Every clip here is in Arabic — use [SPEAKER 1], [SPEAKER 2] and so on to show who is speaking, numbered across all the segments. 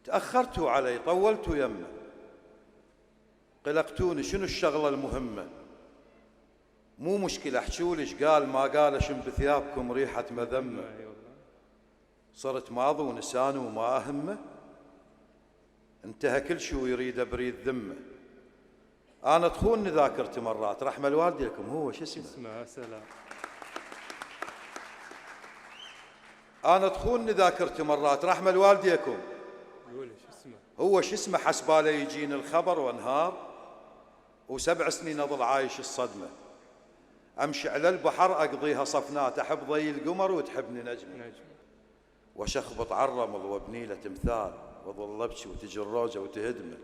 [SPEAKER 1] تأخرتوا علي، طولتوا يمه، قلقتوني، شنو الشغلة المهمة؟ مو مشكلة، احجولي ايش قال ما قال، اشم بثيابكم ريحة مذمة. صرت ماضي ونساني وما أهمه، انتهى كل شي ويريد بريد ذمه. أنا تخونني ذاكرتي مرات، رحمة الوالدي لكم، هو شو اسمه؟
[SPEAKER 2] سلام.
[SPEAKER 1] أنا تخونني ذاكرتي مرات، رحمة الوالدي لكم.
[SPEAKER 2] قول شو اسمه؟
[SPEAKER 1] هو شو اسمه؟ حسباله يجيني الخبر وانهار، و7 سنين أظل عايش الصدمة. أمشي على البحر أقضيها صفنات، أحب ضي القمر وتحبني نجمة. وشخبط عالرمل وابني له تمثال، وظل ابكي وتجي الروجة وتهدمه.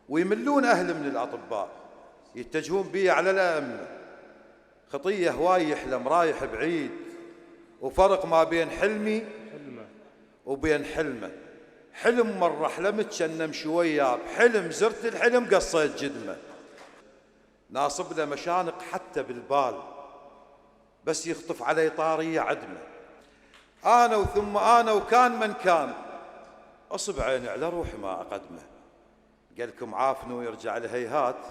[SPEAKER 1] ويملون أهل من الأطباء، يتجهون بي على الأئمة. خطية هواي يحلم رايح بعيد، وفرق ما بين حلمي وبين حلمه. حلم مرة حلمت شن امشي وياه بحلم، زرت الحلم قصيت جدمه. ناصب له مشانق حتى بالبال، بس يخطف علي طارية عدمه. أنا وثم أنا وكان من كان، أصب عيني على روحي ما أقدمه. قالكم عافنوا ويرجع الهيهات،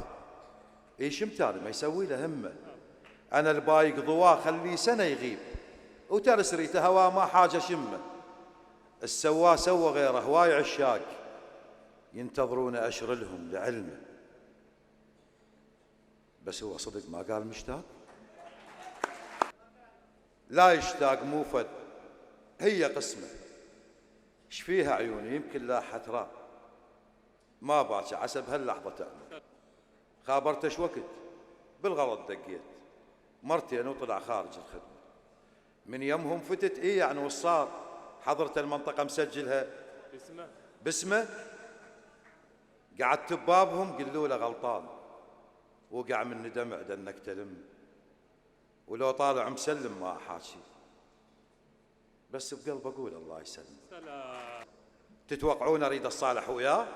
[SPEAKER 1] شمتاني ما يسوي له همه. أنا البايق ضواه خليه سنة يغيب، وترس ريته هوا ما حاجة شمه. السوا سوى غيره هواي عشاق، ينتظرون أشر لهم لعلمه. بس هو صدق ما قال مشتاق؟ لا يشتاق مو فد، هي قسمه. ايش فيها عيوني يمكن لا حترى، ما باكي عسى بهاللحظة تأمل. خابرته ايش وقت بالغلط دقيت، مرتين وطلع خارج الخدمة. من يمهم فتت يعني وصار حضرت المنطقة مسجلها باسمه. قعدت ببابهم قلوا له غلطان، وقع من دمع دنك تلم. ولو طالع مسلم ما احاشي، بس بقلب اقول الله يسلم. تتوقعون اريد الصالح وياه؟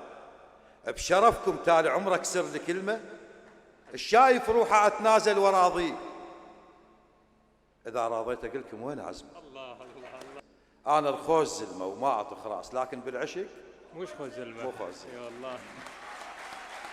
[SPEAKER 1] بشرفكم تالي عمرك اكسر لي كلمه، الشايف روحه اتنازل وراضيه. اذا راضيت اقول لكم وين عزمي؟
[SPEAKER 2] الله الله الله.
[SPEAKER 1] انا الخوز زلمه وما اعطي خراس، لكن بالعشق
[SPEAKER 2] مش خوز زلمه،
[SPEAKER 1] مو خوز.
[SPEAKER 2] يا الله.